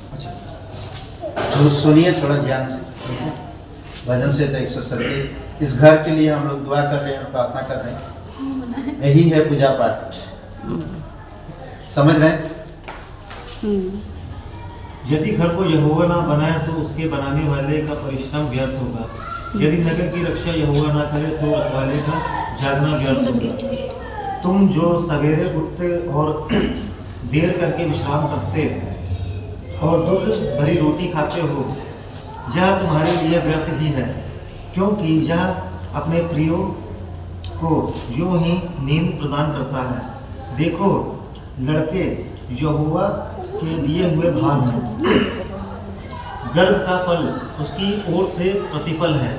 अच्छा, तो सुनिए थोड़ा ध्यान से, ठीक है। भजन से तो 127 इस घर के लिए हम लोग दुआ कर रहे हैं, प्रार्थना कर रहे हैं। यही है पूजा पाठ, समझ रहे हैं। यदि घर को यहोवा ना बनाए तो उसके बनाने वाले का परिश्रम व्यर्थ होगा। यदि नगर की रक्षा यहोवा ना करे तो रखवाले का जागना व्यर्थ होगा। तुम जो सवेरे उठते और देर करके विश्राम करते और दुख भरी रोटी खाते हो, यह तुम्हारे लिए व्यर्थ ही है, क्योंकि यह अपने प्रियो को यूं ही नींद प्रदान करता है। देखो, लड़के यहोवा के लिए हुए भाग हैं। गर्भ का फल उसकी ओर से प्रतिफल है।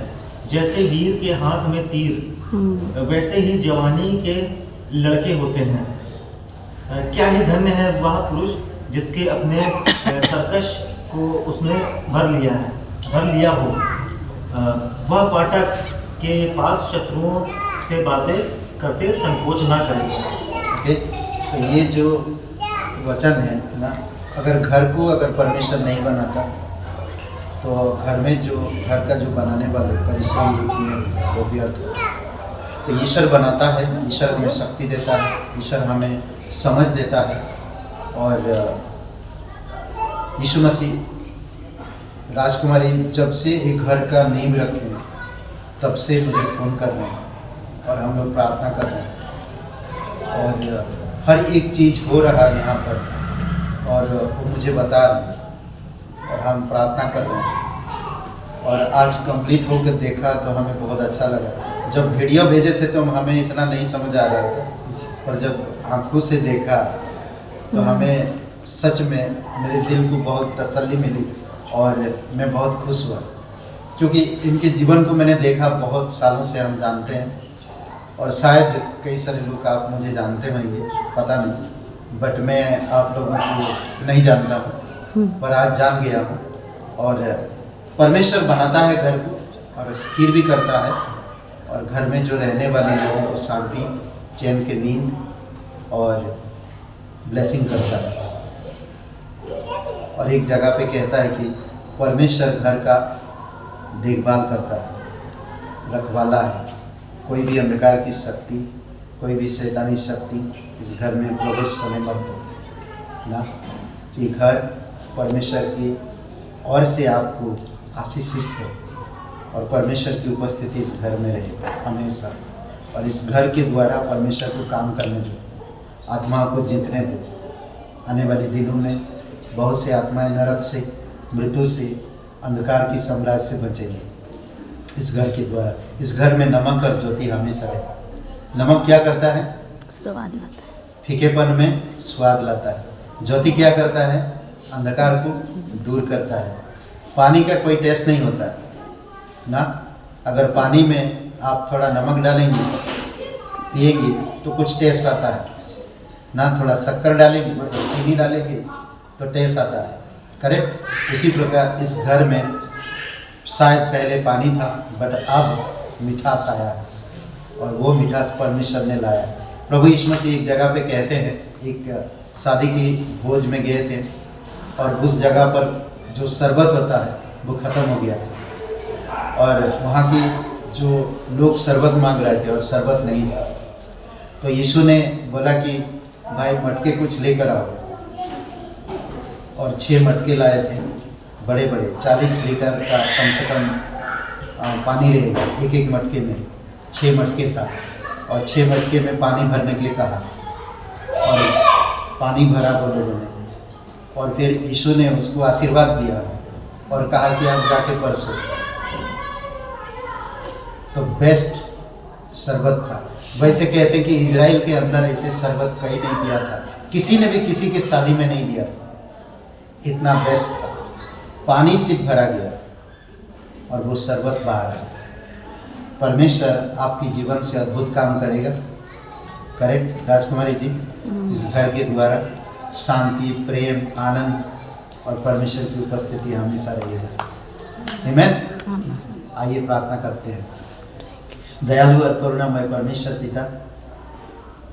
जैसे वीर के हाथ में तीर, वैसे ही जवानी के लड़के होते हैं। क्या ही धन्य है वह पुरुष जिसके अपने तरकश को उसने भर लिया हो। वह फाटक के पास शत्रुओं से बातें करते संकोच ना करे। तो ये जो वचन है ना, अगर घर को अगर परमेश्वर नहीं बनाता तो घर में जो घर का जो बनाने वाले परिश्रम जो किए वो व्यर्थ है। तो ईश्वर बनाता है, ईश्वर हमें शक्ति देता है, ईश्वर हमें समझ देता है। और यीशु मसीह राजकुमारी जब से एक घर का नींव रखे तब से मुझे फ़ोन कर रहे हैं और हम लोग प्रार्थना कर रहे हैं और हर एक चीज़ हो रहा है यहाँ पर और वो मुझे बता रहे हैं और हम प्रार्थना कर रहे हैं। और आज कंप्लीट होकर देखा तो हमें बहुत अच्छा लगा। जब वीडियो भेजे थे तो हमें इतना नहीं समझ आ रहा था, पर जब आंखों से देखा तो हमें सच में मेरे दिल को बहुत तसल्ली मिली और मैं बहुत खुश हुआ, क्योंकि इनके जीवन को मैंने देखा। बहुत सालों से हम जानते हैं और शायद कई सारे लोग आप मुझे जानते होंगे, पता नहीं, बट मैं आप लोगों को नहीं जानता हूँ, पर आज जान गया हूँ। और परमेश्वर बनाता है घर को और स्थिर भी करता है और घर में जो रहने वाले लोगों को शांति, चैन की नींद और ब्लेसिंग करता है। और एक जगह पे कहता है कि परमेश्वर घर का देखभाल करता है, रखवाला है। कोई भी अंधकार की शक्ति, कोई भी शैतानी शक्ति इस घर में प्रवेश होने मत दो ना। ये घर परमेश्वर की ओर से आपको आशीषित है और परमेश्वर की उपस्थिति इस घर में रहे हमेशा। और इस घर के द्वारा परमेश्वर को काम करने दो, आत्माओं को जीतने दो। आने वाले दिनों में बहुत से आत्माएं नरक से, मृत्यु से, अंधकार की साम्राज्य से बचेंगे इस घर के द्वारा। इस घर में नमक और ज्योति हमेशा है। नमक क्या करता है? स्वाद लाता है। फीकेपन में स्वाद लाता है। ज्योति क्या करता है? अंधकार को दूर करता है। पानी का कोई टेस्ट नहीं होता ना। अगर पानी में आप थोड़ा नमक डालेंगे, पिएंगे तो कुछ टेस्ट आता है ना। थोड़ा शक्कर डालेंगे, मतलब चीनी डालेंगे तो टेस्ट आता है, करेक्ट। उसी प्रकार इस घर में शायद पहले पानी था, बट अब मिठास आया है और वो मिठास परमेश्वर ने लाया। प्रभु यीशु मसीह एक जगह पे कहते हैं, एक शादी की भोज में गए थे और उस जगह पर जो शरबत होता है वो ख़त्म हो गया था और वहाँ की जो लोग शरबत मांग रहे थे और शरबत नहीं था। तो यीशु ने बोला कि भाई मटके कुछ लेकर आओ, और 6 मटके लाए थे, बड़े बड़े 40 लीटर का कम से कम पानी रहेगा एक एक मटके में। 6 मटके था और 6 मटके में पानी भरने के लिए कहा और पानी भरा वो लोगों ने। और फिर यीशु ने उसको आशीर्वाद दिया और कहा कि आप जाके परसो। तो बेस्ट शरबत था। वैसे कहते कि इजराइल के अंदर ऐसे शरबत कहीं नहीं दिया था, किसी ने भी किसी की शादी में नहीं दिया था। इतना बेस्ट था, पानी से भरा गया और वो शरबत बाहर आया। परमेश्वर आपके जीवन से अद्भुत काम करेगा, करेक्ट राजकुमारी जी। इस घर के द्वारा शांति, प्रेम, आनंद और परमेश्वर की उपस्थिति हमेशा रहेगा। आमीन। आइए प्रार्थना करते हैं। दयालु और करुणामय परमेश्वर पिता,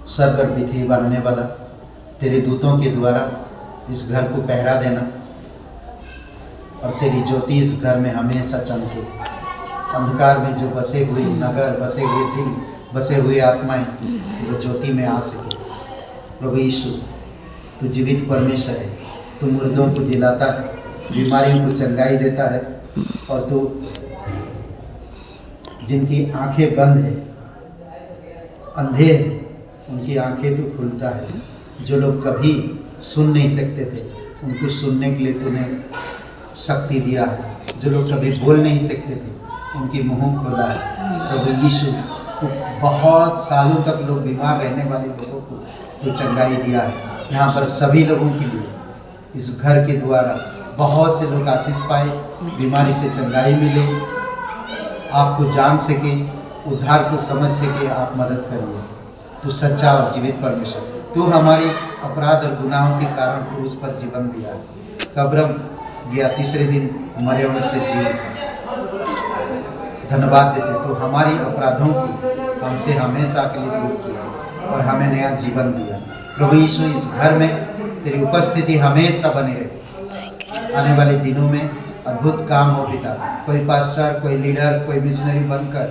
स्वर्ग और पृथ्वी बनाने वाला, तेरे दूतों के द्वारा इस घर को पहरा देना और तेरी ज्योति इस घर में हमेशा चमके। अंधकार में जो बसे हुए नगर, बसे हुए दिल, बसे हुए आत्माएं वो ज्योति में आ सके। प्रभु यीशु, तू जीवित परमेश्वर है, तू मुर्दों को जिलाता है, बीमारियों को चंगाई देता है और तू जिनकी आंखें बंद है, अंधे हैं, उनकी आंखें तो खुलता है। जो लोग कभी सुन नहीं सकते थे उनको सुनने के लिए तूने शक्ति दिया है। जो लोग कभी बोल नहीं सकते थे उनकी मुंह खोला है। प्रभु यीशु, तो बहुत सालों तक लोग बीमार रहने वाले लोगों को तो चंगाई दिया है। यहाँ पर सभी लोगों के लिए इस घर के द्वारा बहुत से लोग आशीष पाए, बीमारी से चंगाई मिले, आपको जान सके, उद्धार को समझ सके। आप मदद करिए। तू सच्चा और जीवित परमेश्वर, तू हमारे अपराध और गुनाहों के कारण क्रूस पर जीवन दिया, कब्र गया, तीसरे दिन मरे हुए से जीवित। धन्यवाद देते, तो हमारी अपराधों को हमसे हमेशा के लिए दूर किया और हमें नया जीवन दिया। प्रभु यीशु, इस घर में तेरी उपस्थिति हमेशा बनी रहे। आने वाले दिनों में अद्भुत काम हो पिता। कोई पास्टर, कोई लीडर, कोई मिशनरी बनकर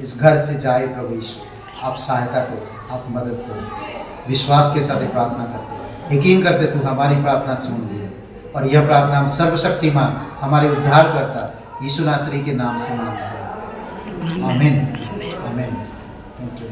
इस घर से जाए। प्रभु यीशु, आप सहायता करो, आप मदद करो। विश्वास के साथ प्रार्थना करते, यकीन करते तू हमारी प्रार्थना सुन ली और यह प्रार्थना हम सर्वशक्तिमान हमारे उद्धार करता यीशु नासरी के नाम से मांगते हैं। आमीन, आमीन। Thank you.